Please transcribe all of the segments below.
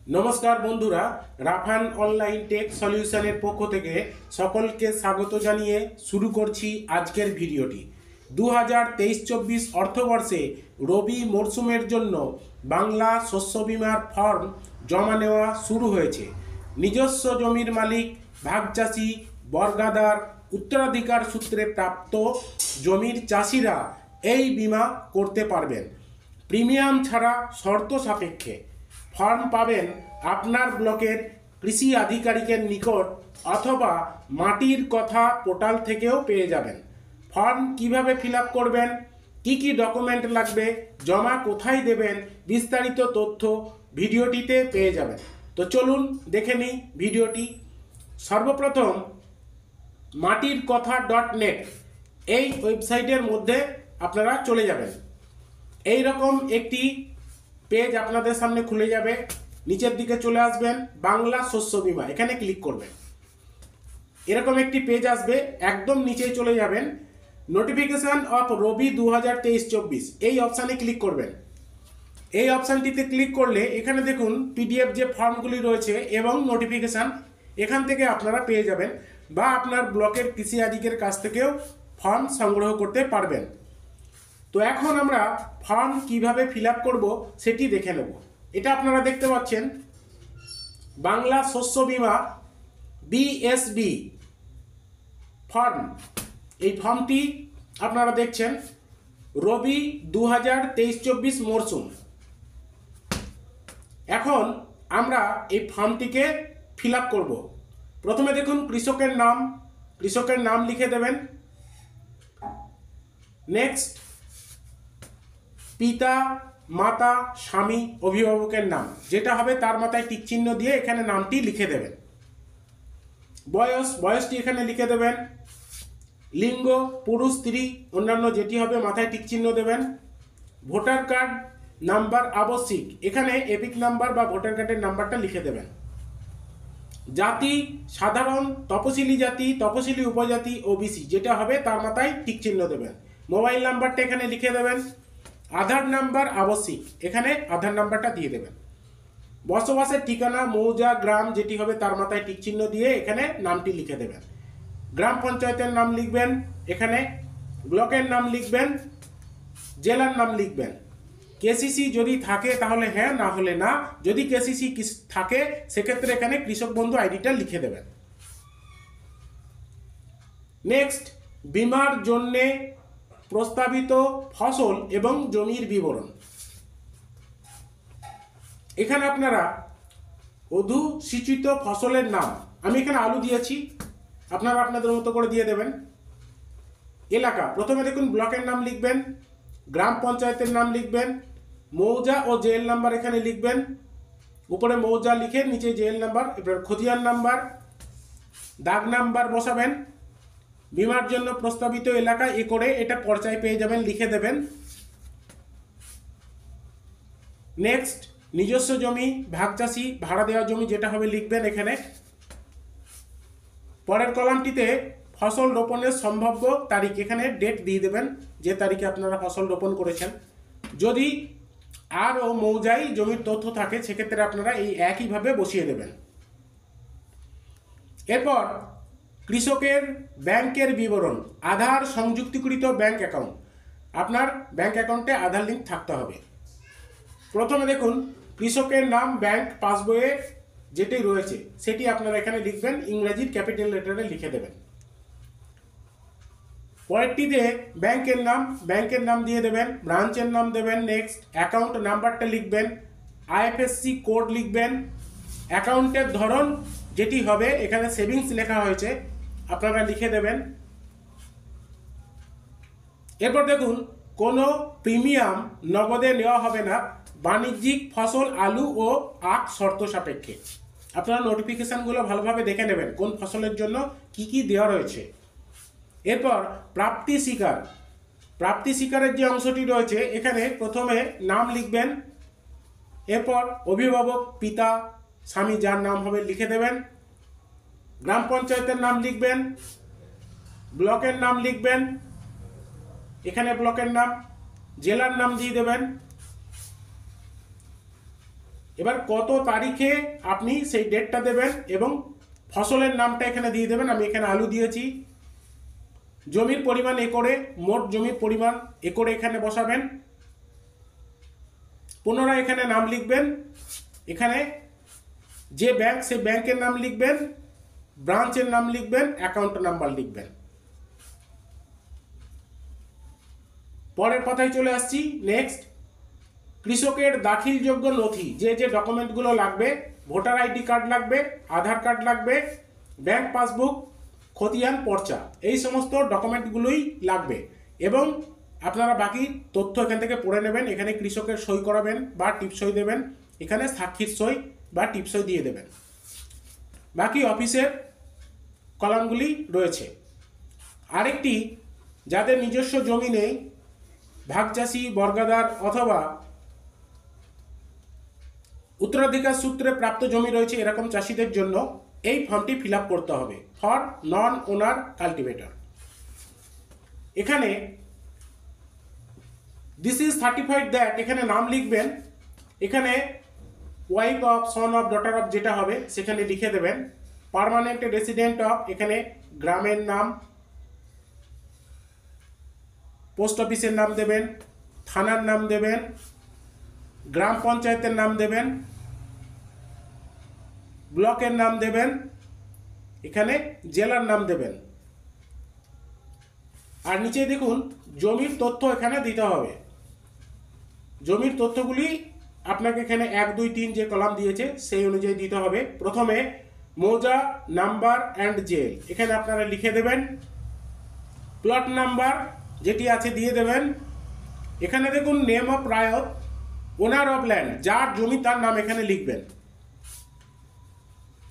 নমস্কার বন্ধুরা, Rafan online take সলিউশনের পক্ষ থেকে সকলকে স্বাগত জানিয়ে শুরু করছি আজকের ভিডিওটি। 2023-24 অর্থবর্ষে রবি মরশুমের জন্য বাংলা শস্য বীমার ফর্ম জমা নেওয়া শুরু হয়েছে। নিজস্ব জমির মালিক, ভাগচাষি, বর্গাদার, উত্তরাধিকার সূত্রে প্রাপ্ত জমির চাষিরা এই বীমা করতে পারবেন প্রিমিয়াম ছাড়া শর্ত সাপেক্ষে। ফর্ম পাবেন আপনার ব্লকের কৃষি আধিকারিকের নিকট অথবা মাটির কথা পোর্টাল থেকেও পেয়ে যাবেন। ফর্ম কিভাবে ফিল আপ করবেন, কি কি ডকুমেন্ট লাগবে, জমা কোথায় দেবেন, বিস্তারিত তথ্য ভিডিওটিতে পেয়ে যাবেন। তো চলুন দেখে নিই ভিডিওটি। সর্বপ্রথম মাটির কথা .net এই ওয়েবসাইটের মধ্যে আপনারা চলে যাবেন। এই রকম একটি পেজ আপনাদের সামনে খুলে যাবে। নিচের দিকে চলে আসবেন, বাংলা শস্য বীমা, এখানে ক্লিক করবেন। এরকম একটি পেজ আসবে, একদম নিচে চলে যাবেন, নোটিফিকেশন অফ রবি 2023-24 এই অপশানে ক্লিক করবেন। এই অপশানটিতে ক্লিক করলে এখানে দেখুন পিডিএফ যে ফর্মগুলি রয়েছে এবং নোটিফিকেশান এখান থেকে আপনারা পেয়ে যাবেন, বা আপনার ব্লকের কৃষি আধিকারিকের কাছ থেকেও ফর্ম সংগ্রহ করতে পারবেন। তো এখন আমরা ফর্ম কিভাবে ফিল আপ করবো সেটি দেখে নেব। এটা আপনারা দেখতে পাচ্ছেন, বাংলা শস্য বীমা বিএসবি ফর্ম। এই ফর্মটি আপনারা দেখছেন রবি 2023-24 মরশুম। এখন আমরা এই ফর্মটিকে ফিল আপ করবো। প্রথমে দেখুন কৃষকের নাম লিখে দেবেন। নেক্সট পিতা, মাতা, স্বামী, অভিভাবকের নাম যেটা হবে তার মাথায় টিক চিহ্ন দিয়ে এখানে নামটি লিখে দেবেন। বয়সটি এখানে লিখে দেবেন। লিঙ্গ পুরুষ, স্ত্রী, অন্যান্য যেটি হবে মাথায় টিক চিহ্ন দেবেন। ভোটার কার্ড নাম্বার আবশ্যিক, এখানে এপিক নাম্বার বা ভোটার কার্ডের নাম্বারটা লিখে দেবেন। জাতি সাধারণ, তপশিলি জাতি, তপশিলি উপজাতি, ওবিসি যেটা হবে তার মাথায় টিক চিহ্ন দেবেন। মোবাইল নাম্বারটা এখানে লিখে দেবেন। আধার নাম্বার আবশ্যিক, এখানে আধার নাম্বারটা দিয়ে দেবেন। বসবাসের ঠিকানা মৌজা, গ্রাম যেটি হবে তার মাথায় টিক চিহ্ন দিয়ে এখানে নামটি লিখে দেবেন। গ্রাম পঞ্চায়েতের নাম লিখবেন, এখানে ব্লকের নাম লিখবেন, জেলার নাম লিখবেন। কেসিসি যদি থাকে তাহলে হ্যাঁ, না হলে না। যদি কেসিসি থাকে সেক্ষেত্রে এখানে কৃষক বন্ধু আইডিটা লিখে দেবেন। নেক্সট বীমার জন্যে প্রস্তাবিত ফসল এবং জমির বিবরণ। এখানে আপনারা অধুসূচিত ফসলের নাম, আমি এখানে আলু দিয়েছি, আপনারা আপনাদের মতো করে দিয়ে দেবেন। এলাকা, প্রথমে দেখুন ব্লকের নাম লিখবেন, গ্রাম পঞ্চায়েতের নাম লিখবেন, মৌজা ও জেএল নাম্বার এখানে লিখবেন। উপরে মৌজা লিখে নিচে জেএল নাম্বার, এবার খতিয়ান নাম্বার, দাগ নাম্বার বসাবেন। বীমার জন্য প্রস্তাবিত এলাকা এ করে এটা পর্চায় পেয়ে যাবেন, লিখে দেবেন। নেক্সট নিজস্ব জমি, ভাগচাষি, ভাড়া দেওয়া জমি যেটা হবে লিখবেন এখানে। পরের কলামটিতে ফসল রোপণের সম্ভাব্য তারিখ, এখানে ডেট দিয়ে দেবেন যে তারিখে আপনারা ফসল রোপণ করেছেন। যদি আর ও মৌজায় জমির তথ্য থাকে সেক্ষেত্রে আপনারা এই একইভাবে বসিয়ে দেবেন। এরপর কৃষকের ব্যাংকের বিবরণ, আধার সংযুক্তিকৃত ব্যাংক অ্যাকাউন্ট, আপনার ব্যাংক অ্যাকাউন্টে আধার লিঙ্ক থাকতে হবে। প্রথমে দেখুন কৃষকের নাম ব্যাংক পাসবইয়ে যেটি রয়েছে সেটি আপনারা এখানে লিখবেন, ইংরেজির ক্যাপিটাল লেটারে লিখে দেবেন। পরেরটিতে ব্যাংকের নাম দিয়ে দেবেন, ব্রাঞ্চের নাম দেবেন। নেক্সট অ্যাকাউন্ট নাম্বারটা লিখবেন, আইএফএসসি কোড লিখবেন। অ্যাকাউন্টের ধরন যেটি হবে এখানে সেভিংস লেখা হয়েছে আপনারা লিখে দেবেন। এরপর দেখুন কোনো প্রিমিয়াম নগদে নেওয়া হবে না, বাণিজ্যিক ফসল আলু ও আখ শর্ত সাপেক্ষে। আপনারা নোটিফিকেশানগুলো ভালোভাবে দেখে নেবেন কোন ফসলের জন্য কি কি দেওয়া রয়েছে। এরপর প্রাপ্তি স্বীকারের যে অংশটি রয়েছে এখানে প্রথমে নাম লিখবেন। এরপর অভিভাবক পিতা, স্বামী যার নাম হবে লিখে দেবেন। গ্রাম পঞ্চায়েতের নাম লিখবেন, ব্লকের নাম লিখবেন, এখানে ব্লকের নাম, জেলার নাম দিয়ে দেবেন। এবার কত তারিখে আপনি সেই ডেটটা দেবেন এবং ফসলের নামটা এখানে দিয়ে দেবেন। আমি এখানে আলু দিয়েছি। জমির পরিমাণ একরে, মোট জমির পরিমাণ একরে এখানে বসাবেন। পুনরায় এখানে নাম লিখবেন। এখানে যে ব্যাংক সেই ব্যাংকের নাম লিখবেন, ব্রাঞ্চের নাম লিখবেন, অ্যাকাউন্ট নাম্বার লিখবেন। পরের কথায় চলে আসছি। নেক্সট, কৃষকের দাখিলযোগ্য নথি, যে যে ডকুমেন্টগুলো লাগবে, ভোটার আইডি কার্ড লাগবে, আধার কার্ড লাগবে, ব্যাংক পাসবুক, খতিয়ান পর্চা, এই সমস্ত ডকুমেন্টগুলোই লাগবে। এবং আপনারা বাকি তথ্য এখান থেকে পড়ে নেবেন। এখানে কৃষকের সই করাবেন বা টিপসই দেবেন, এখানে সাক্ষীর সই বা টিপসই দিয়ে দেবেন। বাকি অফিসের কলামগুলি রয়েছে। আরেকটি, যাদের নিজস্ব জমি নেই, ভাগচাষি, বর্গাদার অথবা উত্তরাধিকার সূত্রে প্রাপ্ত জমি রয়েছে এরকম চাষিদের জন্য এই ফর্মটি ফিল আপ করতে হবে, ফর নন ওনার কাল্টিভেটর। এখানে দিস ইজ সার্টিফাইড দ্যাট, এখানে নাম লিখবেন। এখানে wife of, son of, daughter of যেটা হবে সেখানে লিখে দেবেন। পার্মানেন্ট রেসিডেন্ট অফ, এখানে গ্রামের নাম, পোস্ট অফিসের নাম দেবেন, থানার নাম দেবেন, গ্রাম পঞ্চায়েতের নাম দেবেন, ব্লকের নাম দেবেন, এখানে জেলার নাম দেবেন। আর নিচে দেখুন জমির তথ্য এখানে দিতে হবে। জমির তথ্যগুলি আপনাকে এখানে 1, 2, 3 যে কলাম দিয়েছে সেই অনুযায়ী দিতে হবে। প্রথমে মৌজা, নাম্বার অ্যান্ড জেল, এখানে আপনারা লিখে দেবেন। প্লট নাম্বার যেটি আছে দিয়ে দেবেন। এখানে দেখুন নেম অফ রায়ত, ওনার অফ ল্যান্ড, যার জমি তার নাম এখানে লিখবেন।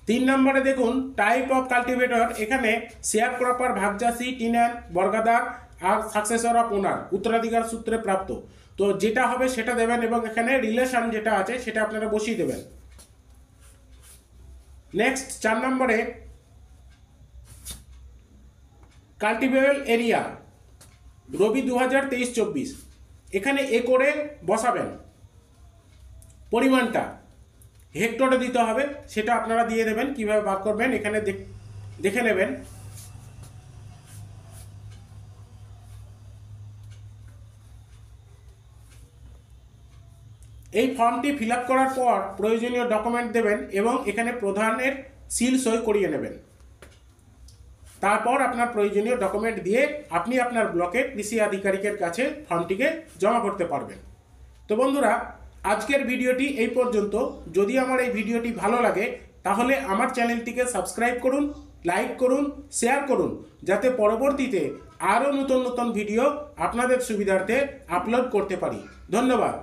3 নম্বরে দেখুন টাইপ অফ কাল্টিভেটর, এখানে share cropper, ভাগচাষি, টিন্যান্ট, বর্গাদার R successor of ওনার, উত্তরাধিকার সূত্রে প্রাপ্ত। তো যেটা হবে সেটা দেবেন এবং এখানে রিলেশন যেটা আছে সেটা আপনারা বসিয়ে দেবেন। নেক্সট 4 নম্বরে কাল্টিভেবল এরিয়া রবি 2023-24, এখানে একরে বসাবেন। পরিমাণটা হেক্টরে দিতে হবে, সেটা আপনারা দিয়ে দেবেন। কিভাবে বার করবেন এখানে দেখে নেবেন। এই ফর্মটি ফিল আপ করার পর প্রয়োজনীয় ডকুমেন্ট দেবেন এবং এখানে প্রধানের সিল সই করিয়ে নেবেন। তারপর আপনার প্রয়োজনীয় ডকুমেন্ট দিয়ে আপনি আপনার ব্লকের কৃষি আধিকারিকের কাছে ফর্মটিকে জমা করতে পারবেন। তো বন্ধুরা, আজকের ভিডিওটি এই পর্যন্ত। যদি আমার এই ভিডিওটি ভালো লাগে তাহলে আমার চ্যানেলটিকে সাবস্ক্রাইব করুন, লাইক করুন, শেয়ার করুন, যাতে পরবর্তীতে আরও নতুন নতুন ভিডিও আপনাদের সুবিধার্থে আপলোড করতে পারি। ধন্যবাদ।